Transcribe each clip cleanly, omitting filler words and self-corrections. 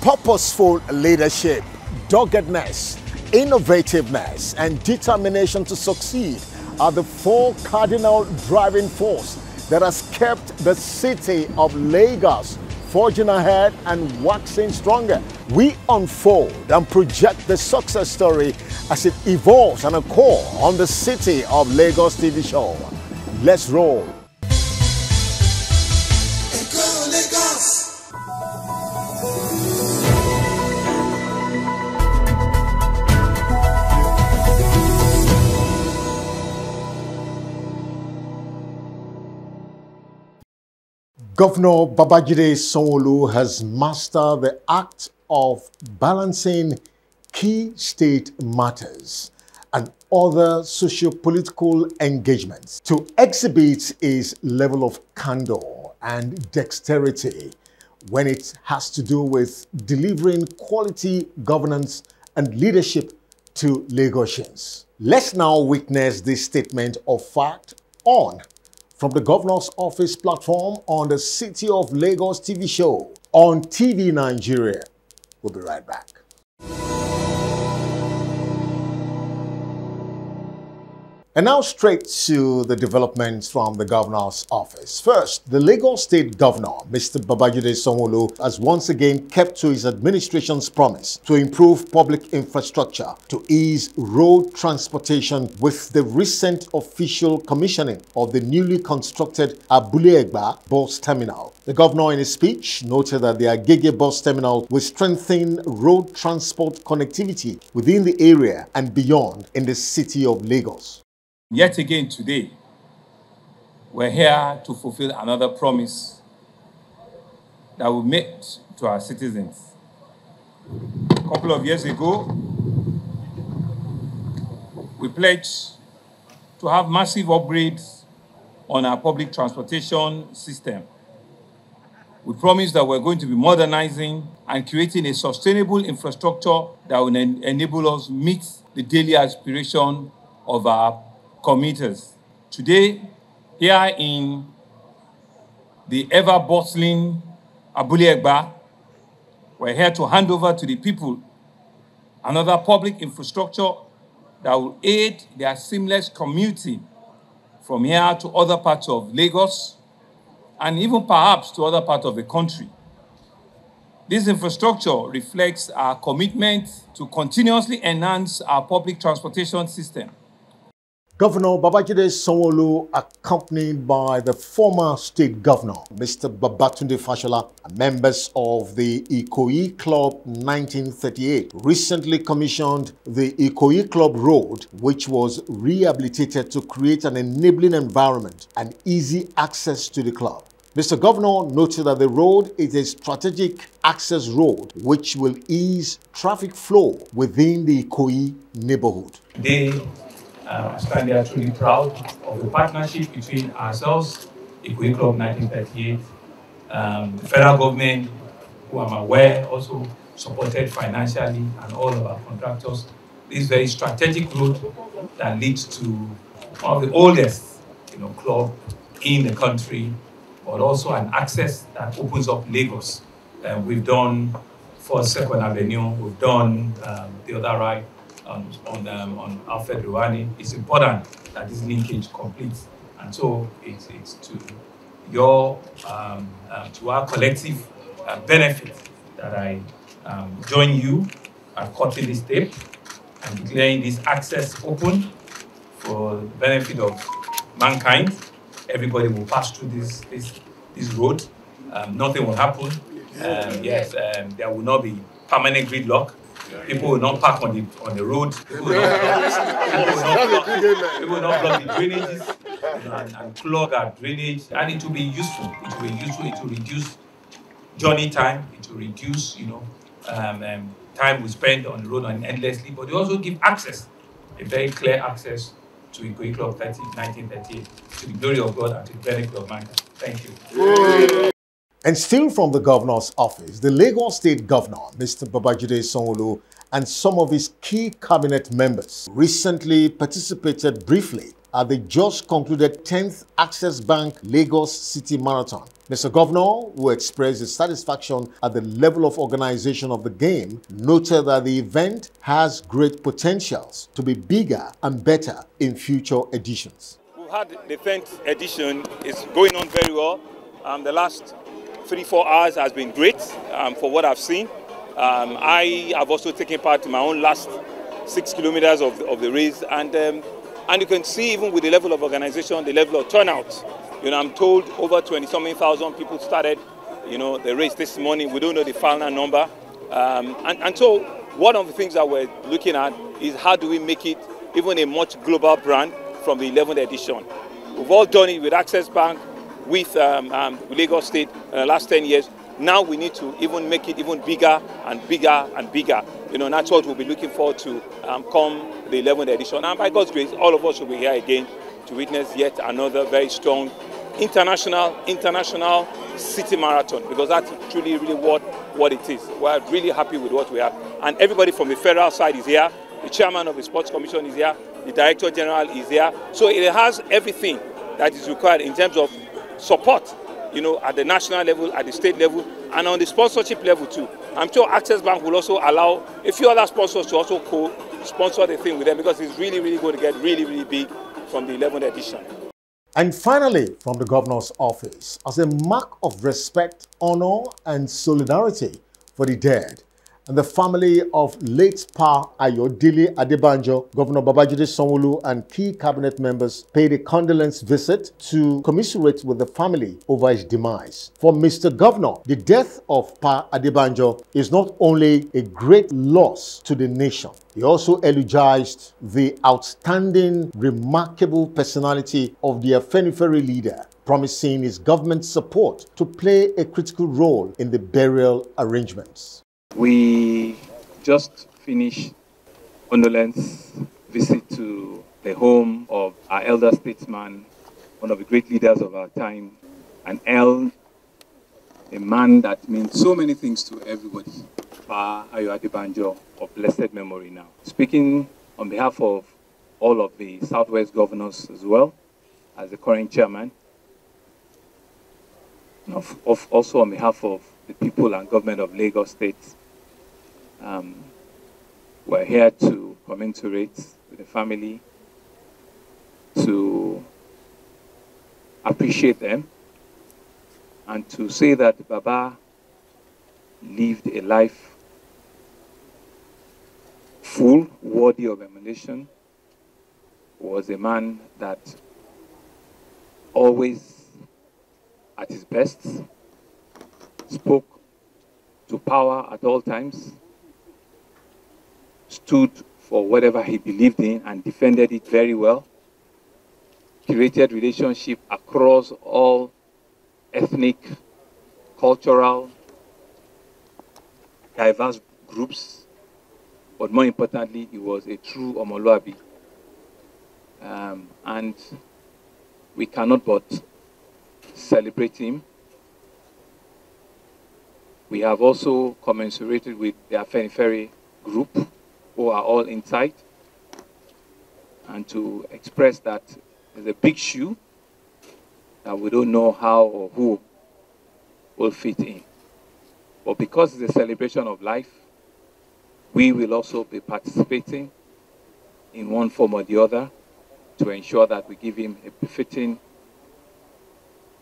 Purposeful leadership, doggedness, innovativeness, and determination to succeed are the four cardinal driving forces that has kept the city of Lagos forging ahead and waxing stronger. We unfold and project the success story as it evolves and a core on the City of Lagos TV show. Let's roll. Governor Babajide Sanwo-Olu has mastered the act of balancing key state matters and other socio-political engagements to exhibit his level of candor and dexterity when it has to do with delivering quality governance and leadership to Lagosians. Let's now witness this statement of fact from the Governor's Office platform on the City of Lagos TV show on TV Nigeria. We'll be right back. And now straight to the developments from the Governor's Office. First, the Lagos State Governor, Mr. Babajide Sanwo-Olu, has once again kept to his administration's promise to improve public infrastructure to ease road transportation with the recent official commissioning of the newly constructed Abule-Egba bus terminal. The governor in his speech noted that the Agege bus terminal will strengthen road transport connectivity within the area and beyond in the city of Lagos. Yet again today, we're here to fulfill another promise that we made to our citizens. A couple of years ago, we pledged to have massive upgrades on our public transportation system. We promised that we're going to be modernizing and creating a sustainable infrastructure that will enable us meet the daily aspiration of our commuters. Today, here in the ever-bustling Abule-Egba, we're here to hand over to the people another public infrastructure that will aid their seamless commuting from here to other parts of Lagos and even perhaps to other parts of the country. This infrastructure reflects our commitment to continuously enhance our public transportation system. Governor Babajide Sanwo-Olu, accompanied by the former state governor, Mr. Babatunde Fashola, and members of the Ikoyi Club 1938, recently commissioned the Ikoyi Club Road, which was rehabilitated to create an enabling environment and easy access to the club. Mr. Governor noted that the road is a strategic access road which will ease traffic flow within the Ikoyi neighborhood. I stand there truly proud of the partnership between ourselves, Ikoyi Club 1938, the federal government, who I'm aware also supported financially, and all of our contractors. This very strategic road that leads to one of the oldest, club in the country, but also an access that opens up Lagos. We've done First Second Avenue, we've done the other right on Alfred Ruwani. It's important that this linkage completes, and so it's to your to our collective benefit that I join you at cutting this tape and declaring this access open for the benefit of mankind. Everybody will pass through this road. Nothing will happen. There will not be permanent gridlock. People will not park on the road. People will not block the drainages and clog our drainage. And it will be useful. It will be useful. It will reduce journey time. It will reduce, time we spend on the road endlessly. But it also give access, a very clear access to Ikoyi Club 1938, to the glory of God and to the benefit of mankind. Thank you. And still from the governor's office, the Lagos State Governor, Mr. Babajide Sanwo-Olu, and some of his key cabinet members recently participated briefly at the just concluded 10th Access Bank Lagos City Marathon. Mr. Governor, who expressed his satisfaction at the level of organization of the game, noted that the event has great potentials to be bigger and better in future editions. We've had the 10th edition. It's going on very well. The last 3-4 hours has been great for what I've seen. I have also taken part in my own last 6 kilometers of the race, and you can see even with the level of organization, the level of turnout. I'm told over 20-something thousand people started, the race this morning. We don't know the final number, and so one of the things that we're looking at is how do we make it even a much global brand from the 11th edition. We've all done it with Access Bank, with Lagos State in the last 10 years. Now we need to even make it even bigger and bigger and bigger. That's what we'll be looking forward to come the 11th edition. And by God's grace, all of us will be here again to witness yet another very strong international city marathon, because that's truly really what it is. We're really happy with what we have. And everybody from the federal side is here. The chairman of the Sports Commission is here. The Director General is here. So it has everything that is required in terms of support, at the national level, at the state level, and on the sponsorship level too. I'm sure Access Bank will also allow a few other sponsors to also co-sponsor the thing with them, because it's really, really going to get really, really big from the 11th edition. And finally, from the Governor's office, as a mark of respect, honor, and solidarity for the dead and the family of late Pa Ayodele Adebanjo, Governor Babajide Sanwo-Olu and key cabinet members paid a condolence visit to commiserate with the family over his demise. For Mr. Governor, the death of Pa Adebanjo is not only a great loss to the nation, he also eulogized the outstanding, remarkable personality of the Afenifere leader, promising his government support to play a critical role in the burial arrangements. We just finished condolence visit to the home of our elder statesman, one of the great leaders of our time, a man that means so many things to everybody, Pa Adebanjo, of blessed memory now. Speaking on behalf of all of the Southwest governors as well, as the current chairman, and also on behalf of the people and government of Lagos State, we're here to commiserate with the family, to appreciate them, and to say that Baba lived a life full, worthy of emulation, was a man that always at his best spoke to power at all times, stood for whatever he believed in and defended it very well, created relationship across all ethnic, cultural, diverse groups, but more importantly, he was a true Omoluabi. And we cannot but celebrate him. We have also commiserated with the Afenifere group, who are all inside, and to express that there's a big shoe that we don't know how or who will fit in. But because it's a celebration of life, we will also be participating in one form or the other to ensure that we give him a befitting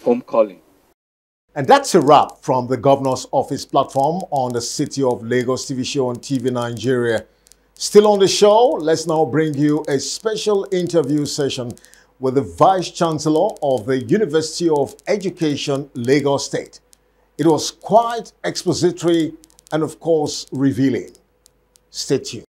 home calling. And that's a wrap from the Governor's Office platform on the City of Lagos TV show on TV Nigeria. Still on the show, let's now bring you a special interview session with the Vice Chancellor of the University of Education, Lagos State. It was quite expository and, of course, revealing. Stay tuned.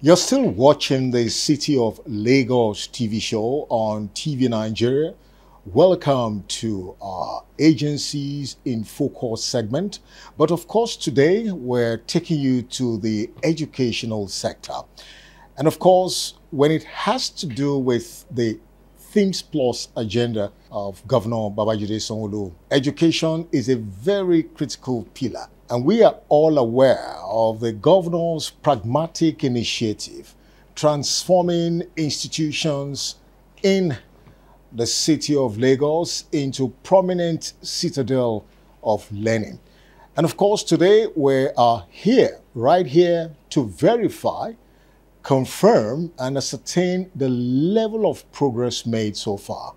You're still watching the City of Lagos TV show on TV Nigeria. Welcome to our Agencies in Focus segment. But of course, today we're taking you to the educational sector. And of course, when it has to do with the Themes Plus agenda of Governor Babajide Sanwo-Olu, education is a very critical pillar. And we are all aware of the governor's pragmatic initiative, transforming institutions in the city of Lagos into prominent citadel of learning. And of course, today we are here, right here, to verify, confirm, and ascertain the level of progress made so far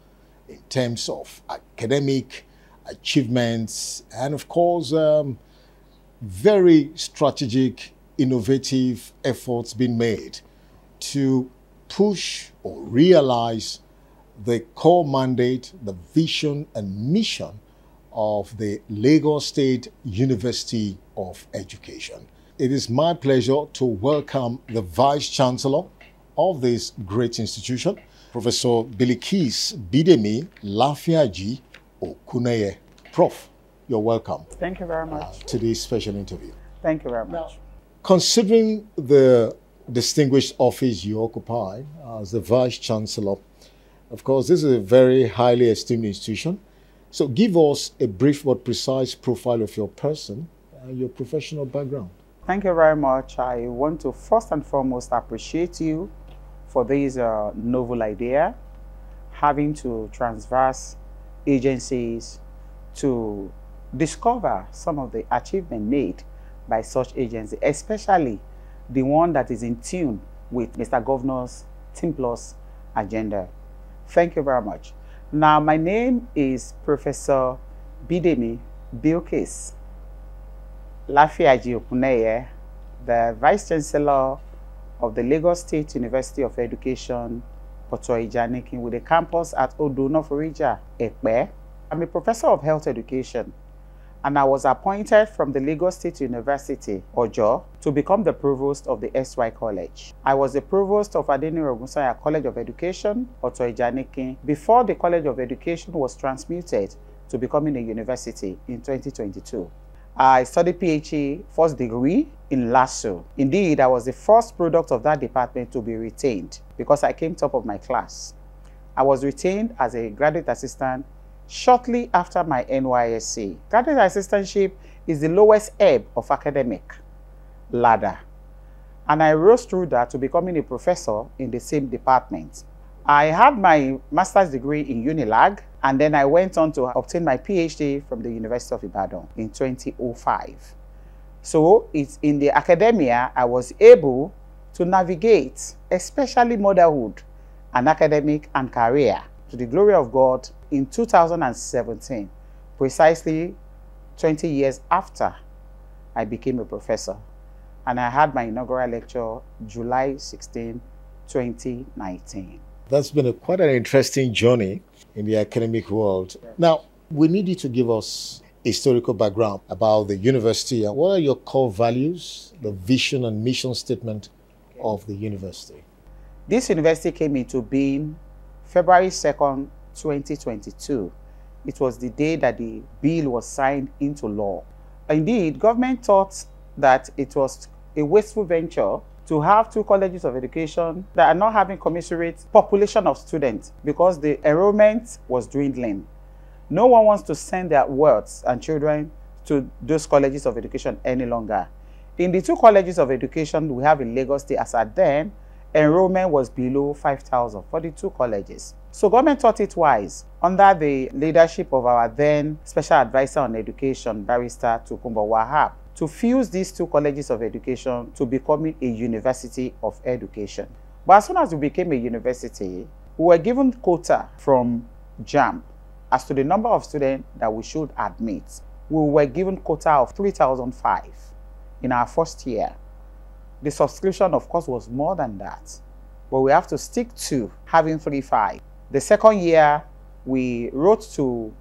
in terms of academic achievements and, of course, very strategic, innovative efforts being made to push or realize the core mandate, the vision and mission of the Lagos State University of Education. It is my pleasure to welcome the Vice Chancellor of this great institution, Professor Bilikis Bidemi Lafiaji Okuneye. Prof, you're welcome. Thank you very much. To this special interview. Thank you very much. Now, considering the distinguished office you occupy as the Vice Chancellor, of course, this is a very highly esteemed institution. So give us a brief but precise profile of your person and your professional background. Thank you very much. I want to first and foremost appreciate you for this novel idea, having to transverse agencies to discover some of the achievement made by such agencies, especially the one that is in tune with Mr. Governor's Team Plus agenda. Thank you very much. Now, my name is Professor Bidemi Bilikis Lafiaji Okuneye, the Vice Chancellor of the Lagos State University of Education, Oyedepo, with a campus at Odo-Norforija, Ekpe. I'm a professor of health education, and I was appointed from the Lagos State University, Ojo, to become the provost of the SY College. I was the provost of Adeniran Ogunsanya College of Education, Oyedepo, before the College of Education was transmuted to becoming a university in 2022. I studied PhD first degree in LASU. Indeed, I was the first product of that department to be retained because I came top of my class. I was retained as a graduate assistant shortly after my NYSC. Graduate assistantship is the lowest ebb of academic ladder, and I rose through that to becoming a professor in the same department. I had my master's degree in Unilag, and then I went on to obtain my PhD from the University of Ibadan in 2005. So it's in the academia I was able to navigate, especially motherhood and academic and career, to the glory of God in 2017, precisely 20 years after I became a professor. And I had my inaugural lecture July 16, 2019. That's been quite an interesting journey in the academic world. Now, we need you to give us a historical background about the university and what are your core values, the vision and mission statement of the university. This university came into being February 2nd, 2022. It was the day that the bill was signed into law. Indeed, government thought that it was a wasteful venture to have two colleges of education that are not having commensurate population of students because the enrollment was dwindling. No one wants to send their words and children to those colleges of education any longer. In the two colleges of education we have in Lagos State, as at then, enrollment was below 5,000 for the two colleges. So government thought it wise, under the leadership of our then Special Advisor on Education, Barrister Tokunbo Wahab, to fuse these two colleges of education to becoming a university of education. But as soon as we became a university, we were given quota from JAMB as to the number of students that we should admit. We were given quota of 3,005 in our first year. The subscription, of course, was more than that, but we have to stick to having 3,500. The second year, we wrote to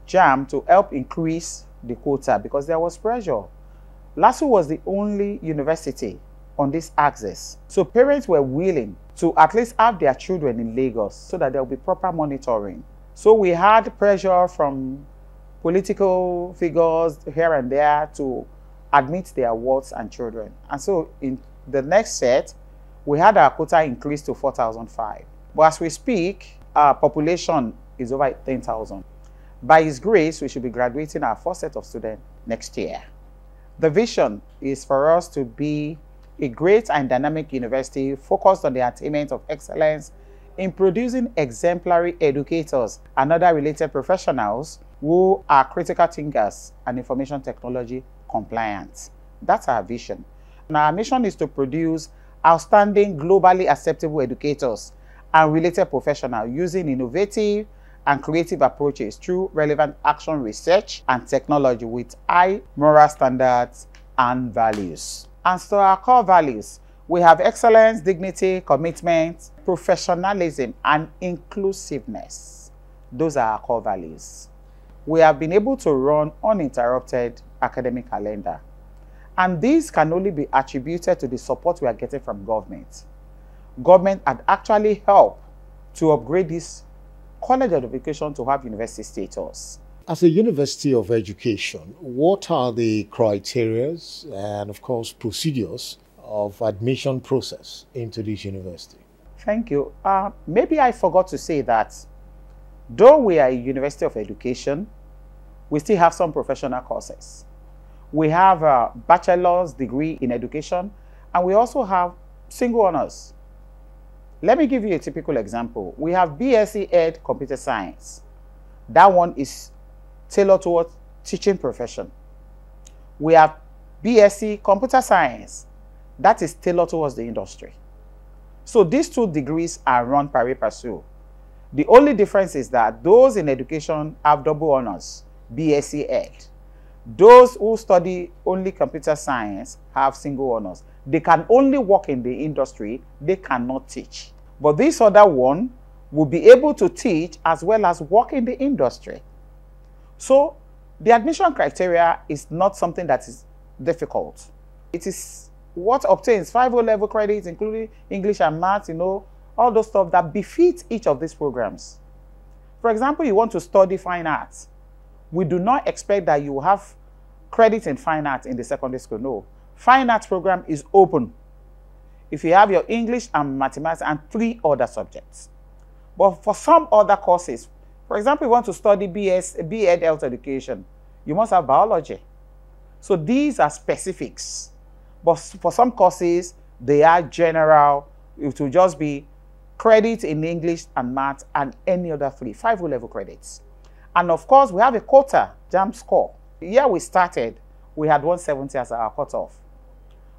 JAMB to help increase the quota because there was pressure. LASU was the only university on this axis. So parents were willing to at least have their children in Lagos so that there will be proper monitoring. So we had pressure from political figures here and there to admit their wards and children. And so in the next set, We had our quota increased to 4,005. But as we speak, our population is over 10,000. By His grace, we should be graduating our first set of students next year. The vision is for us to be a great and dynamic university focused on the attainment of excellence in producing exemplary educators and other related professionals who are critical thinkers and information technology compliant. That's our vision. And our mission is to produce outstanding, globally acceptable educators and related professionals using innovative and creative approaches through relevant action research and technology with high moral standards and values. And so our core values, we have excellence, dignity, commitment, professionalism, and inclusiveness. Those are our core values. We have been able to run uninterrupted academic calendar. And these can only be attributed to the support we are getting from government. Government had actually helped to upgrade this College of Education to have university status. As a university of education, what are the criteria and, of course, procedures of admission process into this university? Thank you. Maybe I forgot to say that though we are a university of education, we still have some professional courses. We have a bachelor's degree in education, and we also have single honors. Let me give you a typical example. We have BSc Ed Computer Science. That one is tailored towards teaching profession. We have BSc Computer Science. That is tailored towards the industry. So these two degrees are run pari passu. The only difference is that those in education have double honors, BSc Ed. Those who study only computer science have single honors. They can only work in the industry, they cannot teach. But this other one will be able to teach as well as work in the industry. So the admission criteria is not something that is difficult. It is what obtains 5 O-level credits, including English and maths, all those stuff that befits each of these programs. For example, you want to study fine arts. We do not expect that you have credit in fine arts in the secondary school. No. Fine arts program is open if you have your English and mathematics and 3 other subjects. But for some other courses, for example, you want to study B.Ed Health Education, you must have biology. So these are specifics. But for some courses, they are general. It will just be credit in English and math and any other 5 O-level credits. And of course, we have a quota, JAMB score. The year we started, we had 170 as our cutoff.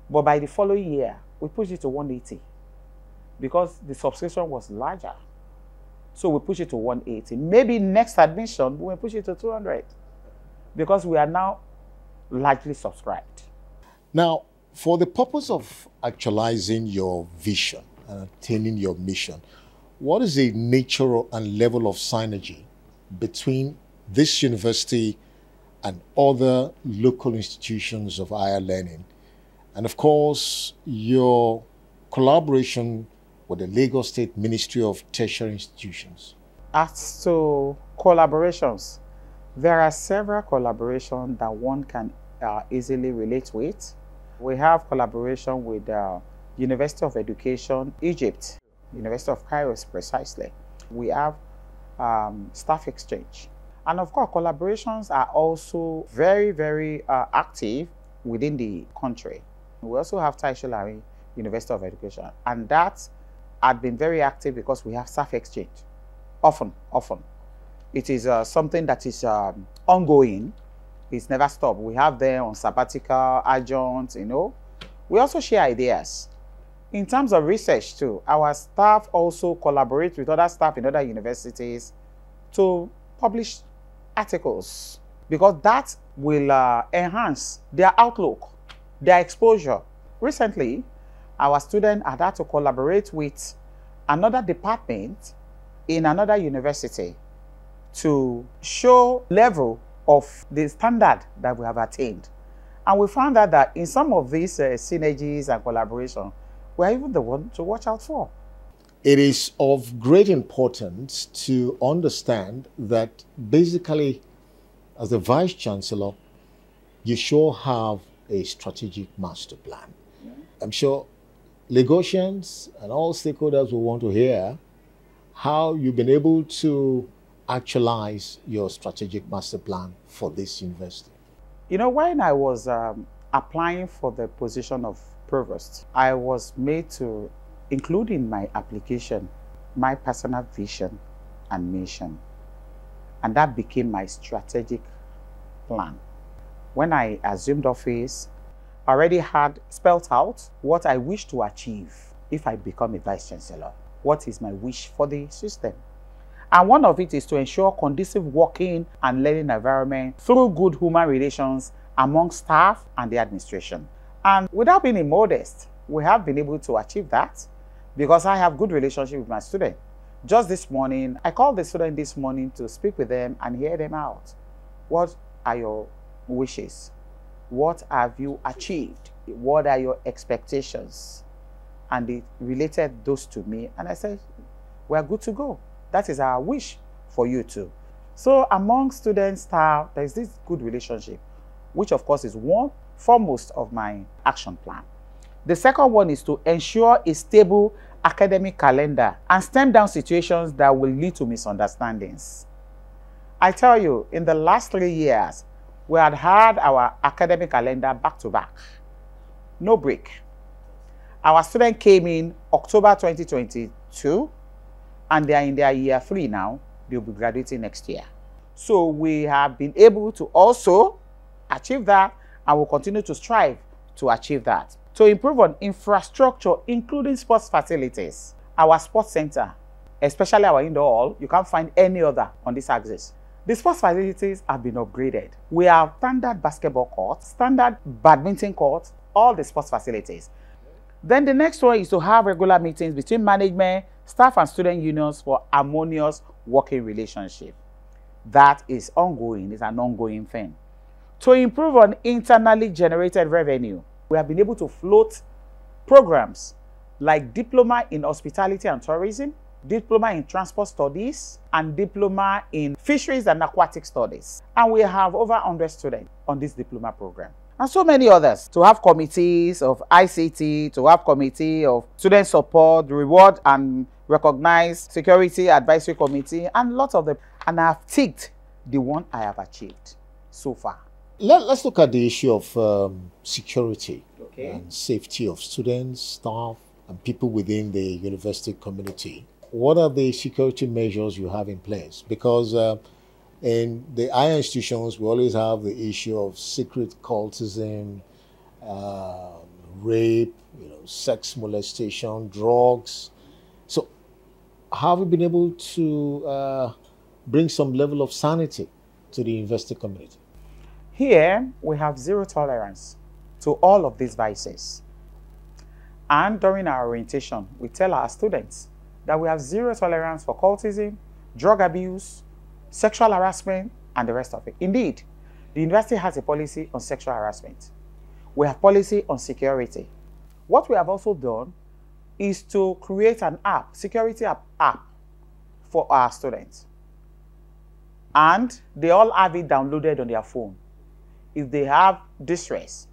But by the following year, we pushed it to 180 because the subscription was larger. So we pushed it to 180. Maybe next admission, we will push it to 200 because we are now largely subscribed. Now, for the purpose of actualizing your vision and attaining your mission, what is the nature and level of synergy between this university and other local institutions of higher learning? And of course, your collaboration with the Lagos State Ministry of Tertiary Institutions. As to collaborations, there are several collaborations that one can easily relate with. We have collaboration with University of Education, Egypt, University of Cairo precisely. We have staff exchange. And of course, collaborations are also very, very active within the country. We also have Taisholari, University of Education, and that had been very active because we have staff exchange, often. It is something that is ongoing. It's never stopped. We have them on sabbatical, adjuncts, We also share ideas. In terms of research too, our staff also collaborate with other staff in other universities to publish articles because that will enhance their outlook, their exposure. Recently, our students had to collaborate with another department in another university to show level of the standard that we have attained. And we found out that in some of these synergies and collaboration, we are even the one to watch out for. It is of great importance to understand that basically, as the Vice Chancellor, you sure have a strategic master plan. I'm sure Lagosians and all stakeholders will want to hear how you've been able to actualize your strategic master plan for this university. You know, when I was applying for the position of provost, I was made to include in my application my personal vision and mission. And that became my strategic plan. When I assumed office, I already had spelled out what I wish to achieve if I become a vice chancellor. What is my wish for the system? And one of it is to ensure conducive working and learning environment through good human relations among staff and the administration. And without being immodest, we have been able to achieve that because I have good relationship with my student. Just this morning, I called the student this morning to speak with them and hear them out. What are your wishes? What have you achieved? What are your expectations? And they related those to me. And I said, we're good to go. That is our wish for you too. So among students, staff, there is this good relationship, which of course is one foremost of my action plan. The second one is to ensure a stable academic calendar and stem down situations that will lead to misunderstandings. I tell you, in the last 3 years, we had our academic calendar back to back. No break. Our students came in October 2022, and they are in their year 3 now. They'll be graduating next year. So we have been able to also achieve that, and will continue to strive to achieve that. To improve on infrastructure, including sports facilities. Our sports center, especially our indoor hall, you can't find any other on this axis. The sports facilities have been upgraded. We have standard basketball courts, standard badminton courts, all the sports facilities. Then the next one is to have regular meetings between management, staff and student unions for harmonious working relationship. That is ongoing, it's an ongoing thing. To improve on internally generated revenue, we have been able to float programs like Diploma in Hospitality and Tourism, Diploma in Transport Studies, and Diploma in Fisheries and Aquatic Studies. And we have over 100 students on this diploma program. And so many others. To have committees of ICT, to have committee of student support, reward and recognize security advisory committee, and lots of them. And I have ticked the one I have achieved so far. Let's look at the issue of security and safety of students, staff, and people within the university community. What are the security measures you have in place? Because in the higher institutions, we always have the issue of secret cultism, rape, sex molestation, drugs. So have you been able to bring some level of sanity to the university community? Here, we have zero tolerance to all of these vices. And during our orientation, we tell our students that we have zero tolerance for cultism, drug abuse, sexual harassment, and the rest of it. Indeed, the university has a policy on sexual harassment. We have policy on security. What we have also done is to create an app, security app for our students. And they all have it downloaded on their phone. If they have distress,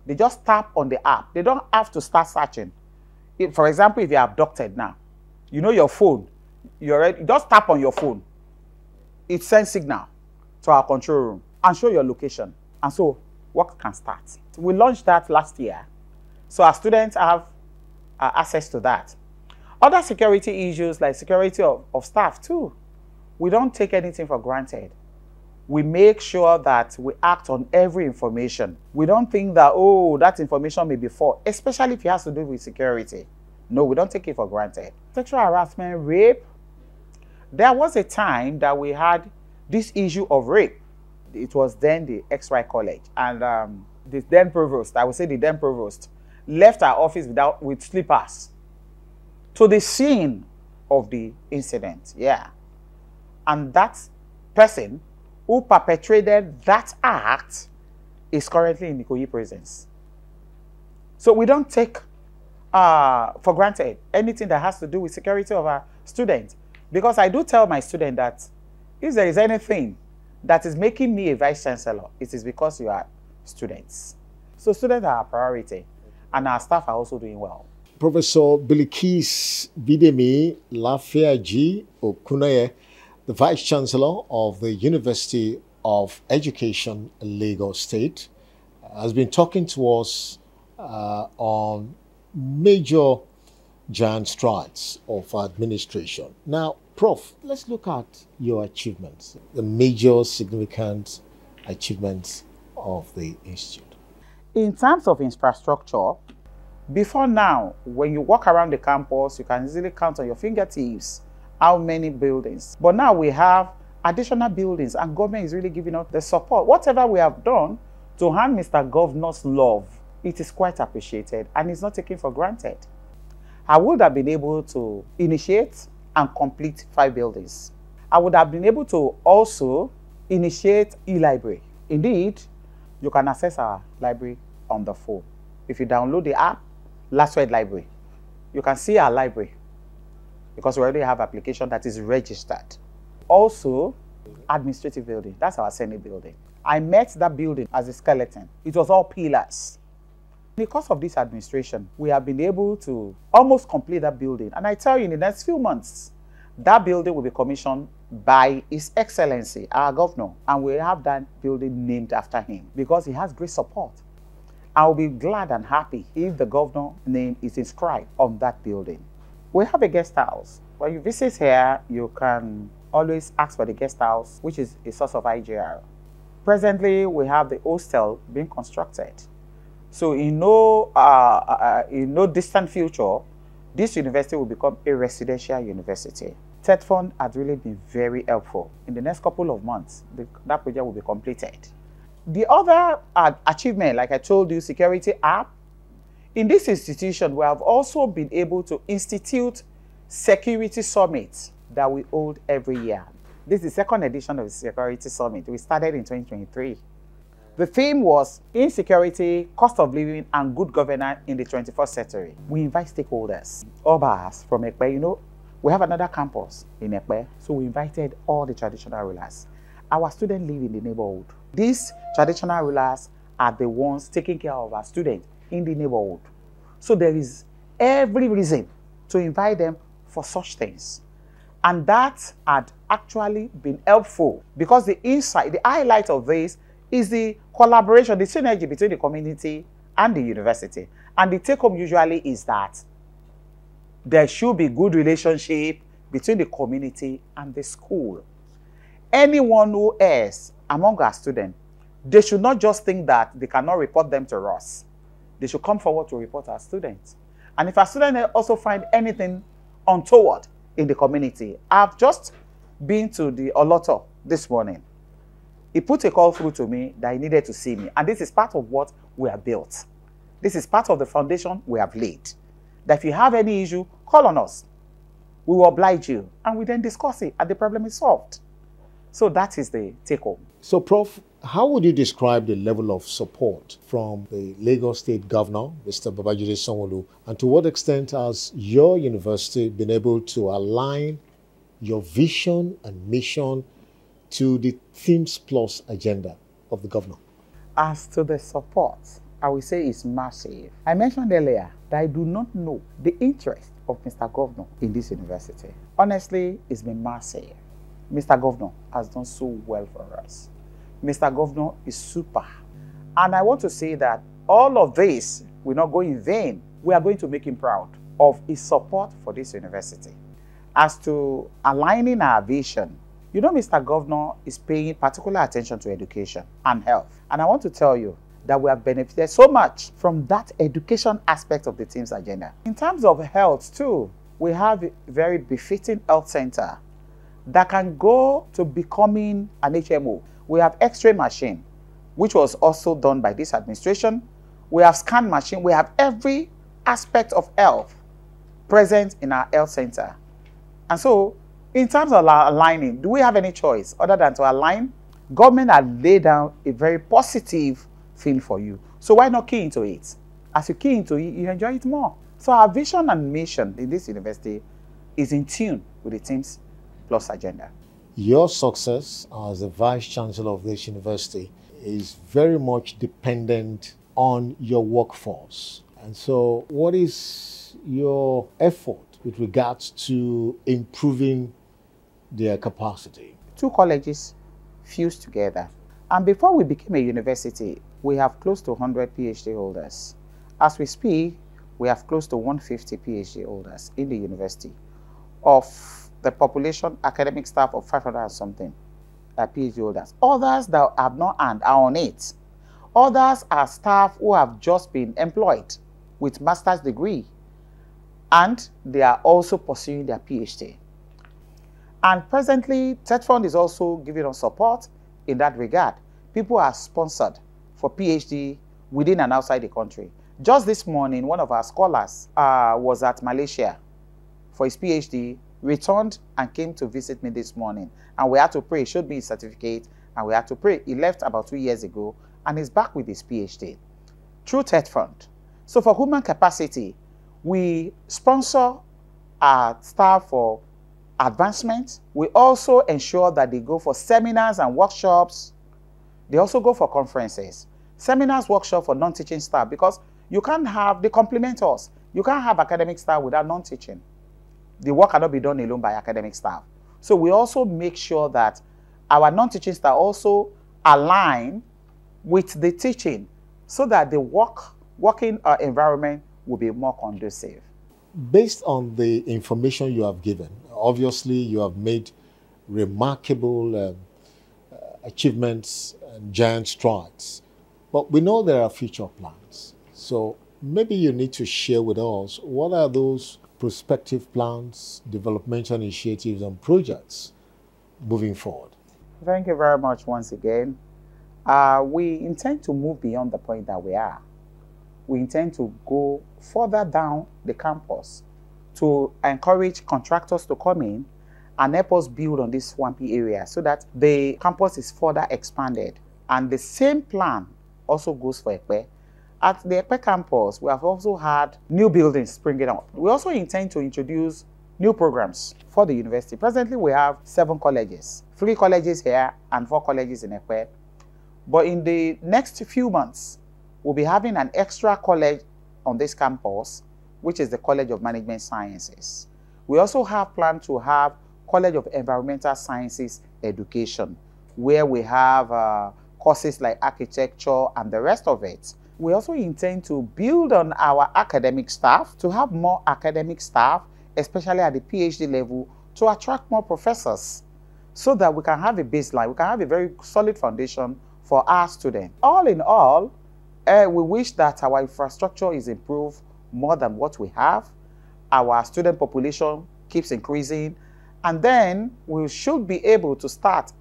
they just tap on the app. They don't have to start searching. For example, if you're abducted now, you know your phone, you just tap on your phone. It sends signal to our control room and show your location. And so work can start. We launched that last year. So our students have access to that. Other security issues like security of staff too. We don't take anything for granted. We make sure that we act on every information. We don't think that, oh, that information may be false, especially if it has to do with security. No, we don't take it for granted. Sexual harassment, rape. There was a time that we had this issue of rape. It was then the XY College. And the then provost, I would say the then provost, left our office with slippers to the scene of the incident. Yeah. And that person who perpetrated that act is currently in Ikoyi prisons. So we don't take for granted anything that has to do with security of our students. Because I do tell my students that if there is anything that is making me a vice chancellor, it is because you are students. So students are our priority, and our staff are also doing well. Professor Bilikis Bidemi Lafiaji Okunaye, the Vice Chancellor of the University of Education, Lagos State, has been talking to us on major giant strides of administration. Now, Prof, let's look at your achievements, the major significant achievements of the Institute. In terms of infrastructure, before now, when you walk around the campus, you can easily count on your fingertips how many buildings. But now we have additional buildings and government is really giving us the support. Whatever we have done to earn Mr. Governor's love, it is quite appreciated and it's not taken for granted. I would have been able to initiate and complete 5 buildings. I would have been able to also initiate e-library. Indeed, you can access our library on the phone. If you download the app, Last Word Library, you can see our library because we already have an application that is registered. Also, administrative building, that's our Senate building. I met that building as a skeleton. It was all pillars. Because of this administration, we have been able to almost complete that building. And I tell you, in the next few months, that building will be commissioned by His Excellency, our governor. And we have that building named after him because he has great support. I'll be glad and happy if the governor's name is inscribed on that building. We have a guest house. When you visit here, you can always ask for the guest house, which is a source of IGR. Presently, we have the hostel being constructed. So in no distant future, this university will become a residential university. TED Fund has really been very helpful. In the next couple of months, that project will be completed. The other achievement, like I told you, security app. In this institution, we have also been able to institute security summits that we hold every year. This is the second edition of the Security Summit. We started in 2023. The theme was insecurity, cost of living, and good governance in the 21st century. We invite stakeholders, Obas from Ekpe. You know, we have another campus in Ekpe, so we invited all the traditional rulers. Our students live in the neighborhood. These traditional rulers are the ones taking care of our students in the neighborhood. So there is every reason to invite them for such things. And that had actually been helpful because the highlight of this is the collaboration, the synergy between the community and the university. And the take-home usually is that there should be good relationship between the community and the school. Anyone who is among our students, they should not just think that they cannot report them to us. They should come forward to report our students. And if our students also find anything untoward in the community, I've just been to the Oloto this morning. He put a call through to me that he needed to see me. And this is part of what we have built. This is part of the foundation we have laid. That if you have any issue, call on us. We will oblige you. And we then discuss it and the problem is solved. So that is the take-home. So, Prof, how would you describe the level of support from the Lagos State Governor, Mr. Babajide Sanwo-Olu, and to what extent has your university been able to align your vision and mission to the Themes Plus agenda of the governor? As to the support, I will say it's massive. I mentioned earlier that I do not know the interest of Mr. Governor in this university. Honestly, it's been massive. Mr. Governor has done so well for us. Mr. Governor is super. And I want to say that all of this will not go in vain. We are going to make him proud of his support for this university. As to aligning our vision, you know, Mr. Governor is paying particular attention to education and health. And I want to tell you that we have benefited so much from that education aspect of the team's agenda. In terms of health too, we have a very befitting health center that can go to becoming an HMO. We have X-ray machine, which was also done by this administration. We have scan machine. We have every aspect of health present in our health center. And so, in terms of aligning, do we have any choice other than to align? Government has laid down a very positive thing for you. So why not key into it? As you key into it, you enjoy it more. So our vision and mission in this university is in tune with the Themes Plus agenda. Your success as the Vice Chancellor of this university is very much dependent on your workforce. And so what is your effort with regards to improving their capacity? 2 colleges fused together. And before we became a university, we have close to 100 PhD holders. As we speak, we have close to 150 PhD holders in the university. Of the population, academic staff of 500 and something PhD holders. Others that have not earned are on it. Others are staff who have just been employed with master's degree, and they are also pursuing their PhD. And presently, TED is also giving us support in that regard. People are sponsored for PhD within and outside the country. Just this morning, one of our scholars was at Malaysia for his PhD, returned and came to visit me this morning. And we had to pray, he showed me his certificate, and we had to pray. He left about 2 years ago, and he's back with his PhD through TED Fund. So for human capacity, we sponsor our staff for advancement. We also ensure that they go for seminars and workshops. They also go for conferences. Seminars, workshops for non-teaching staff, because you can't have, they complement us. You can't have academic staff without non-teaching. The work cannot be done alone by academic staff. So we also make sure that our non-teaching staff also align with the teaching so that the working environment will be more conducive. Based on the information you have given, obviously you have made remarkable achievements and giant strides, but we know there are future plans. So maybe you need to share with us, what are those prospective plans, developmental initiatives and projects moving forward? Thank you very much once again. We intend to move beyond the point that we are. We intend to go further down the campus to encourage contractors to come in and help us build on this swampy area so that the campus is further expanded. And the same plan also goes for Ekpe. At the Ekpe campus, we have also had new buildings springing up. We also intend to introduce new programs for the university. Presently, we have 7 colleges, 3 colleges here and 4 colleges in Ekpe. But in the next few months, we'll be having an extra college on this campus, which is the College of Management Sciences. We also have planned to have College of Environmental Sciences Education, where we have courses like architecture and the rest of it. We also intend to build on our academic staff, to have more academic staff, especially at the PhD level, to attract more professors so that we can have a baseline, we can have a very solid foundation for our students. All in all, we wish that our infrastructure is improved more than what we have. Our student population keeps increasing, and then we should be able to start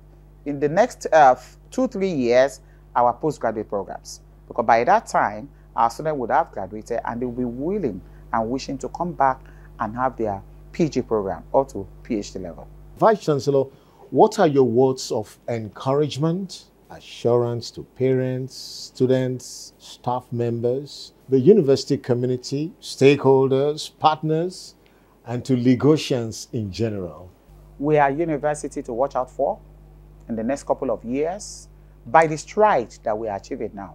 in the next 2-3 years our postgraduate programs. Because by that time, our students would have graduated and they will be willing and wishing to come back and have their PG program or to PhD level. Vice Chancellor, what are your words of encouragement, assurance to parents, students, staff members, the university community, stakeholders, partners, and to Lagosians in general? We are a university to watch out for in the next couple of years by the stride that we are achieving now.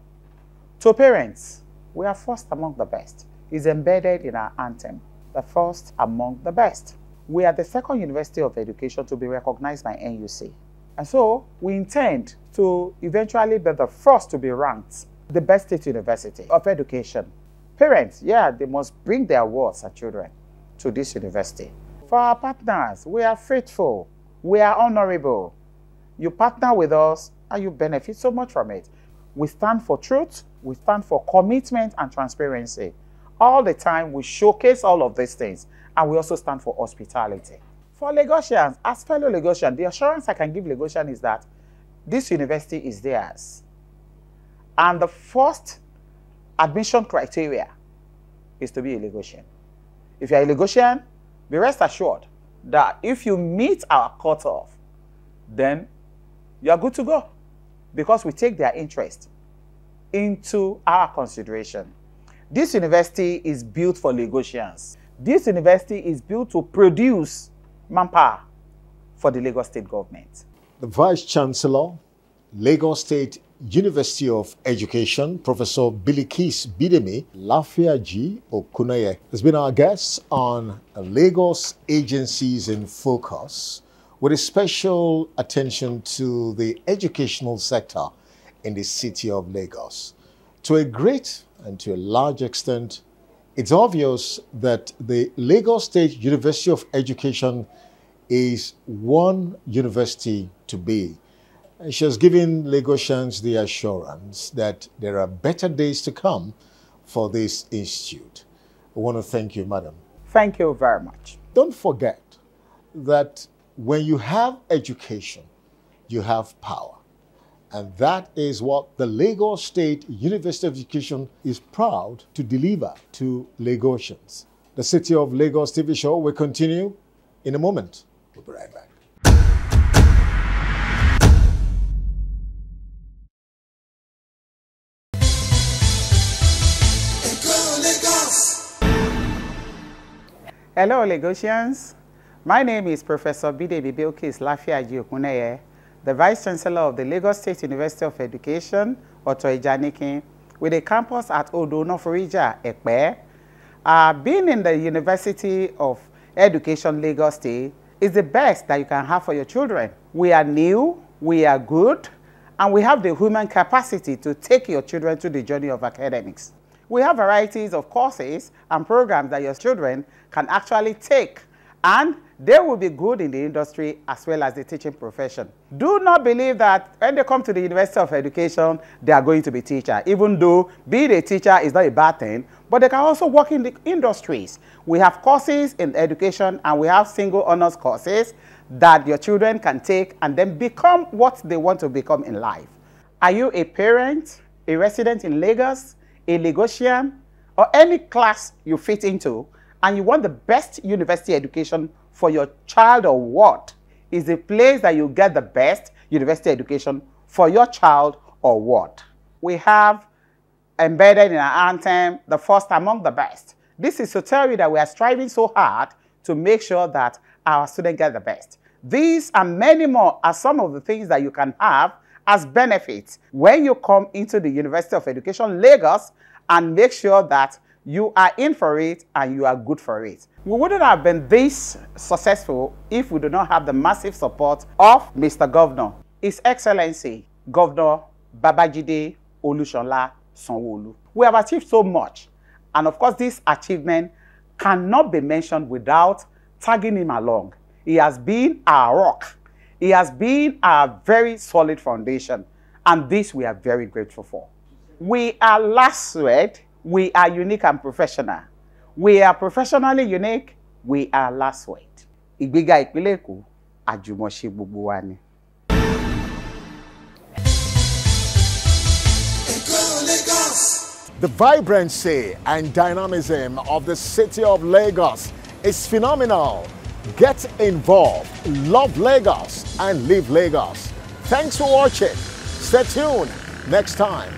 To parents, we are first among the best. It's embedded in our anthem, the first among the best. We are the 2nd university of education to be recognized by NUC. And so we intend to eventually be the first to be ranked the best state university of education. Parents, yeah, they must bring their wards and children to this university. For our partners, we are faithful, we are honorable. You partner with us and you benefit so much from it. We stand for truth, we stand for commitment and transparency. All the time we showcase all of these things, and we also stand for hospitality. For Lagosians, as fellow Lagosians, the assurance I can give Lagosians is that this university is theirs. And the first admission criteria is to be a Lagosian. If you're a Lagosian, be rest assured that if you meet our cutoff, then you're good to go, because we take their interest into our consideration. This university is built for Lagosians. This university is built to produce manpower for the Lagos State government. The Vice Chancellor, Lagos State University of Education, Professor Bilikis Bidemi Lafiaji Okunaye, has been our guest on Lagos Agencies in Focus, with a special attention to the educational sector in the city of Lagos. To a great and to a large extent, it's obvious that the Lagos State University of Education is one university to be. And she has given Lagosians the assurance that there are better days to come for this institute. I want to thank you, madam. Thank you very much. Don't forget that when you have education, you have power. And that is what the Lagos State University of Education is proud to deliver to Lagosians. The City of Lagos TV show will continue in a moment. We'll be right back. Hello, Lagosians. My name is Professor Bidemi Bilkis Lafiaji Okuneye, the Vice Chancellor of the Lagos State University of Education, Otoijanikin, with a campus at Odo Noforija, Ekpe. Being in the University of Education, Lagos State, is the best that you can have for your children. We are new, we are good, and we have the human capacity to take your children to the journey of academics. We have varieties of courses and programs that your children can actually take, and they will be good in the industry as well as the teaching profession. Do not believe that when they come to the University of Education, they are going to be teachers, even though being a teacher is not a bad thing, but they can also work in the industries. We have courses in education and we have single honors courses that your children can take and then become what they want to become in life. Are you a parent, a resident in Lagos, a Lagosian, or any class you fit into, and you want the best university education for your child, or what is the place that you get the best university education for your child, or what? We have embedded in our anthem, the first among the best. This is to tell you that we are striving so hard to make sure that our students get the best. These and many more are some of the things that you can have as benefits when you come into the University of Education Lagos, and make sure that you are in for it and you are good for it. We wouldn't have been this successful if we do not have the massive support of Mr. Governor, His Excellency, Governor Babajide Olusola Sanwo-Olu. We have achieved so much, and of course this achievement cannot be mentioned without tagging him along. He has been our rock. He has been our very solid foundation, and this we are very grateful for. We are last word. We are unique and professional. We are professionally unique. We are last word. Ìgbéga ìpínlẹ̀ Èkó, àjùmọ̀ṣe gbogbo wa ni. The vibrancy and dynamism of the city of Lagos is phenomenal. Get involved, love Lagos, and live Lagos. Thanks for watching. Stay tuned next time.